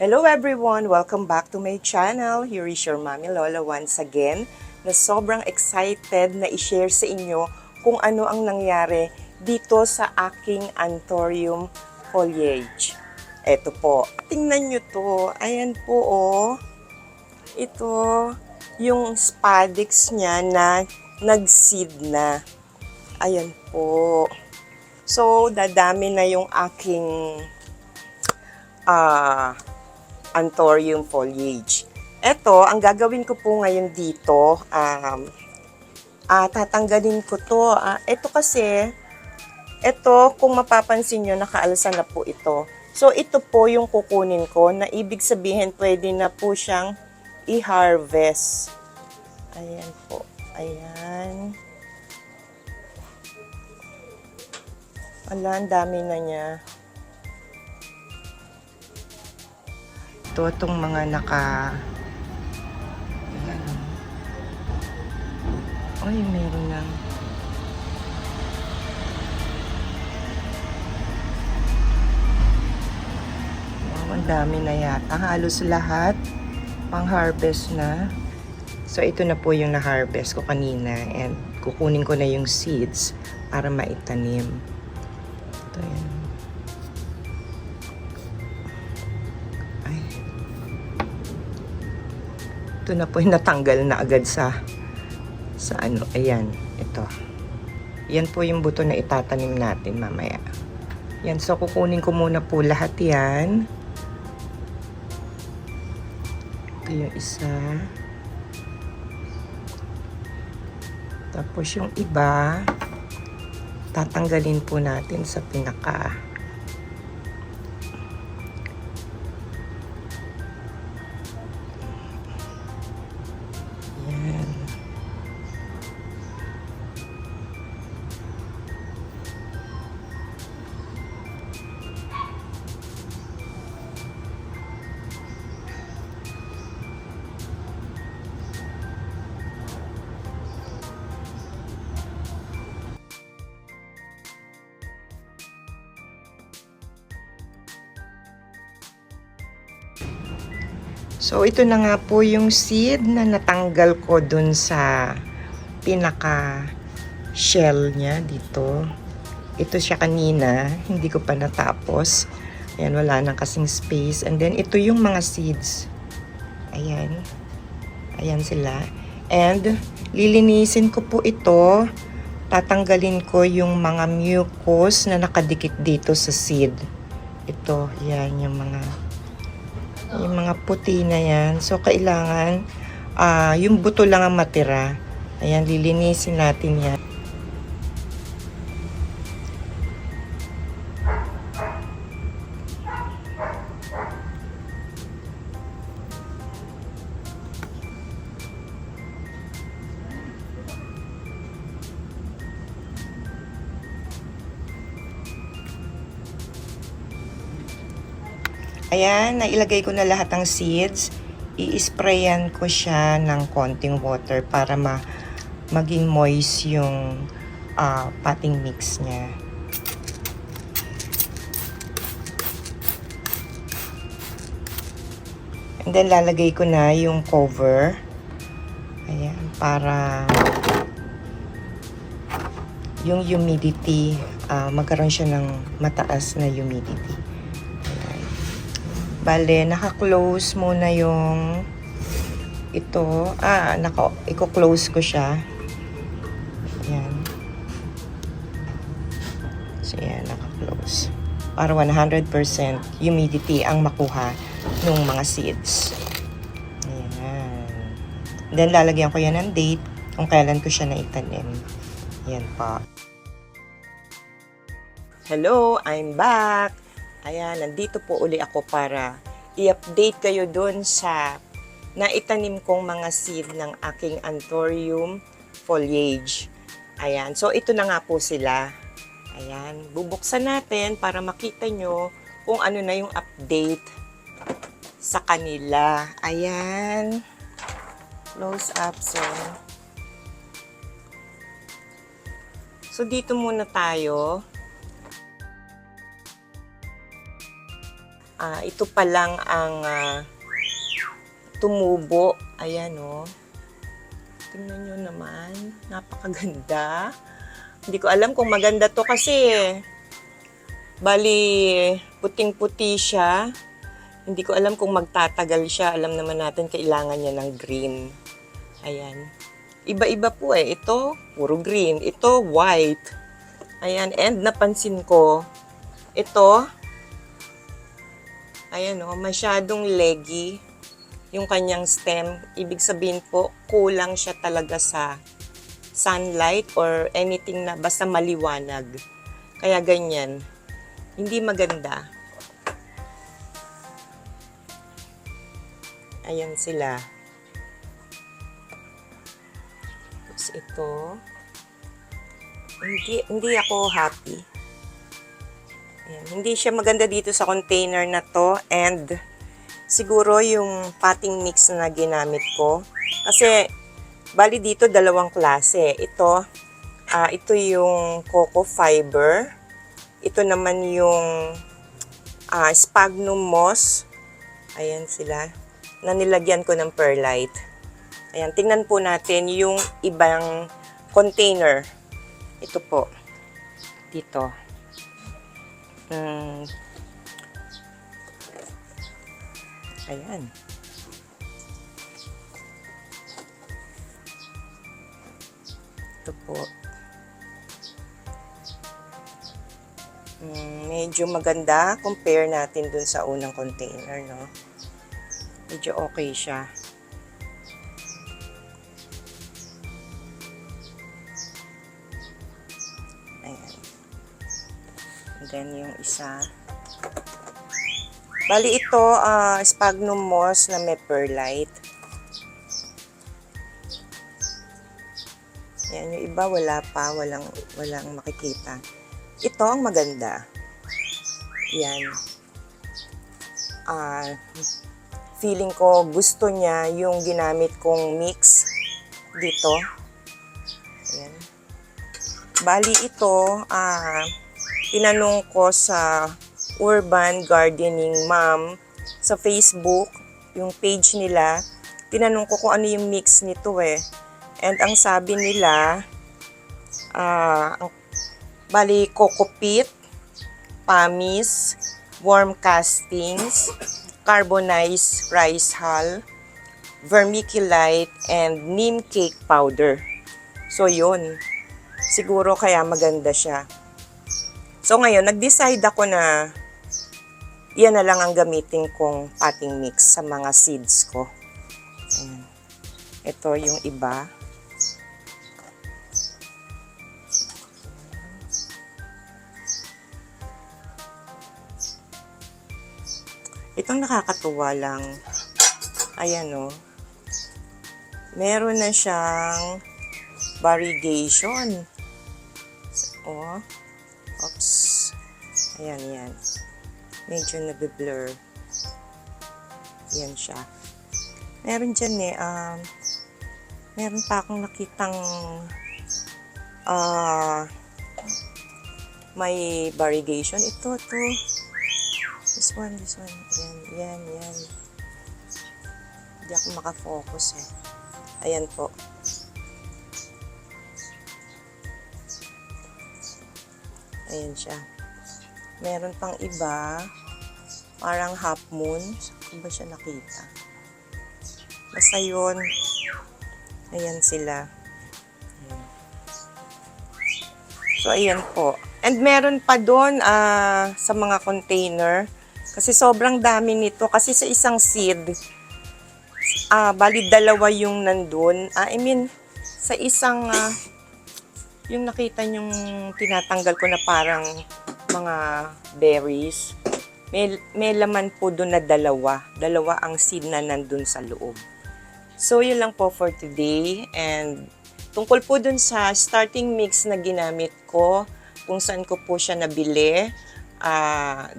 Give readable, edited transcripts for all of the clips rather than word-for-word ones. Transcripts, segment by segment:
Hello everyone! Welcome back to my channel. Here is your Mami Lola once again na sobrang excited na i-share sa inyo kung ano ang nangyari dito sa aking Anthurium foliage. Eto po. Tingnan nyo to. Ayan po oh. Ito yung spadix niya na nag-seed na. Ayan po. So, dadami na yung aking Anthurium foliage. Ito, ang gagawin ko po ngayon dito, tatanggalin ko to. Ito kasi, ito kung mapapansin nyo, nakaalsa na po ito. So, ito po yung kukunin ko na ibig sabihin pwede na po siyang i-harvest. Ayan po. Ayan. Ala, ang dami na niya. Itong mga ay, meron lang. Wow, ang dami na yata. Halos lahat pang-harvest na. So, ito na po yung na-harvest ko kanina. And kukunin ko na yung seeds para maitanim. Ito yan. Ito na po yung natanggal na agad sa ano. Ayan, ito. Yan po yung buto na itatanim natin mamaya. Yan, so kukunin ko muna po lahat yan. Ito yung isa. Tapos yung iba, tatanggalin po natin sa pinaka. So, ito na nga po yung seed na natanggal ko dun sa pinaka shell niya dito. Ito siya kanina, hindi ko pa natapos. Ayan, wala nang kasing space. And then, ito yung mga seeds. Ayan. Ayan sila. And, lilinisin ko po ito. Tatanggalin ko yung mga mucus na nakadikit dito sa seed. Ito, yan yung mga puti na yan. So, kailangan yung buto lang ang matira. Ayan, lilinisin natin yan. Ayan, nailagay ko na lahat ng seeds. I-sprayan ko siya ng konting water para maging moist yung potting mix niya. And then, lalagay ko na yung cover. Ayan, para yung humidity, magkaroon siya ng mataas na humidity. Bale, naka-close muna yung ito. Iko-close ko siya. Ayan. So, ayan, naka-close. para 100% humidity ang makuha ng mga seeds. Ayan. Then, lalagyan ko yan ng date kung kailan ko siya naitanim. Ayan po. Hello, I'm back. Ayan, nandito po uli ako para i-update kayo dun sa naitanim kong mga seed ng aking Anthurium foliage. Ayan, so ito na nga po sila. Ayan, bubuksan natin para makita nyo kung ano na yung update sa kanila. Ayan, close up. So dito muna tayo. Ito pa lang ang tumubo. Ayan, oh. Tingnan nyo naman. Napakaganda. Hindi ko alam kung maganda to kasi bali puting-puti siya. Hindi ko alam kung magtatagal siya. Alam naman natin kailangan niya ng green. Ayan. Iba-iba po eh. Ito, puro green. Ito, white. Ayan. And napansin ko, ito, ayan o, masyadong leggy yung kanyang stem. Ibig sabihin po, kulang siya talaga sa sunlight or anything na basta maliwanag. Kaya ganyan. Hindi maganda. Ayan sila. Tapos ito. Hindi ako happy. Ayan, hindi siya maganda dito sa container na to, and siguro yung potting mix na ginamit ko. Kasi bali dito dalawang klase. Ito yung coco fiber. Ito naman yung sphagnum moss. Ayan sila. Na nilagyan ko ng perlite. Ayan, tingnan po natin yung ibang container. Ito po. Dito. Ayan. Ito po. Medyo maganda. Compare natin dun sa unang container, no? Medyo okay siya. Ayan. And then yung isa. Bali ito, sphagnum moss na may perlite. Ayan, yung iba wala pa, walang makikita. Ito ang maganda. Yan. Feeling ko gusto niya yung ginamit kong mix dito. Ayan. Bali ito, tinanong ko sa Urban Gardening Mom sa Facebook, yung page nila. Tinanong ko kung ano yung mix nito eh. And ang sabi nila, bali coco peat, pumice, worm castings, carbonized rice hull, vermiculite, and neem cake powder. So yun, siguro kaya maganda siya. So ngayon, nag-decide ako na yan na lang ang gamitin kong potting mix sa mga seeds ko. Ayan. Ito yung iba. Itong nakakatuwa lang. Ayan o. Meron na siyang variegation. Oh. Oops. Ayan, yan. Medyo nag-blur. Yan siya. Meron dyan eh. Meron pa akong nakitang may variegation. Ito. This one. Yan. Hindi ako makafocus eh. Ayan po. Ayan siya. Meron pang iba, parang half moon. Saan ba siya nakita? Basta yun. Ayan sila. Ayan. So, ayan po. And meron pa doon sa mga container. Kasi sobrang dami nito. Kasi sa isang seed, bali dalawa yung nandun. I mean, sa isang, yung nakita nyong tinatanggal ko na parang mga berries, may laman po doon na dalawa. Dalawa ang seed na nandun sa loob. So, yun lang po for today. And tungkol po dun sa starting mix na ginamit ko, kung saan ko po siya nabili,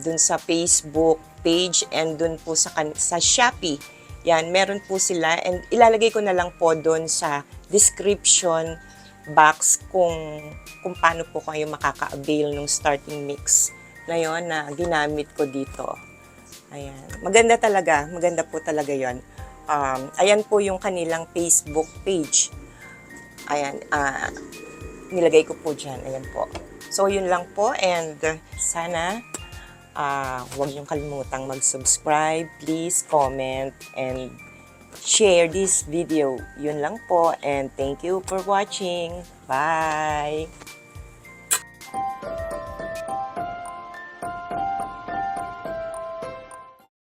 dun sa Facebook page and dun po sa Shopee. Yan, meron po sila and ilalagay ko na lang po dun sa description box kung paano po kayo makaka-avail ng starting mix na yun na ginamit ko dito. Ayan, maganda talaga, maganda po talaga yon. Ayan po yung kanilang Facebook page. Ayan, nilagay ko po dyan. Ayan po. So, yun lang po. And sana, huwag niyong kalimutang mag-subscribe. Please comment and share this video. Yun lang po. And thank you for watching. Bye!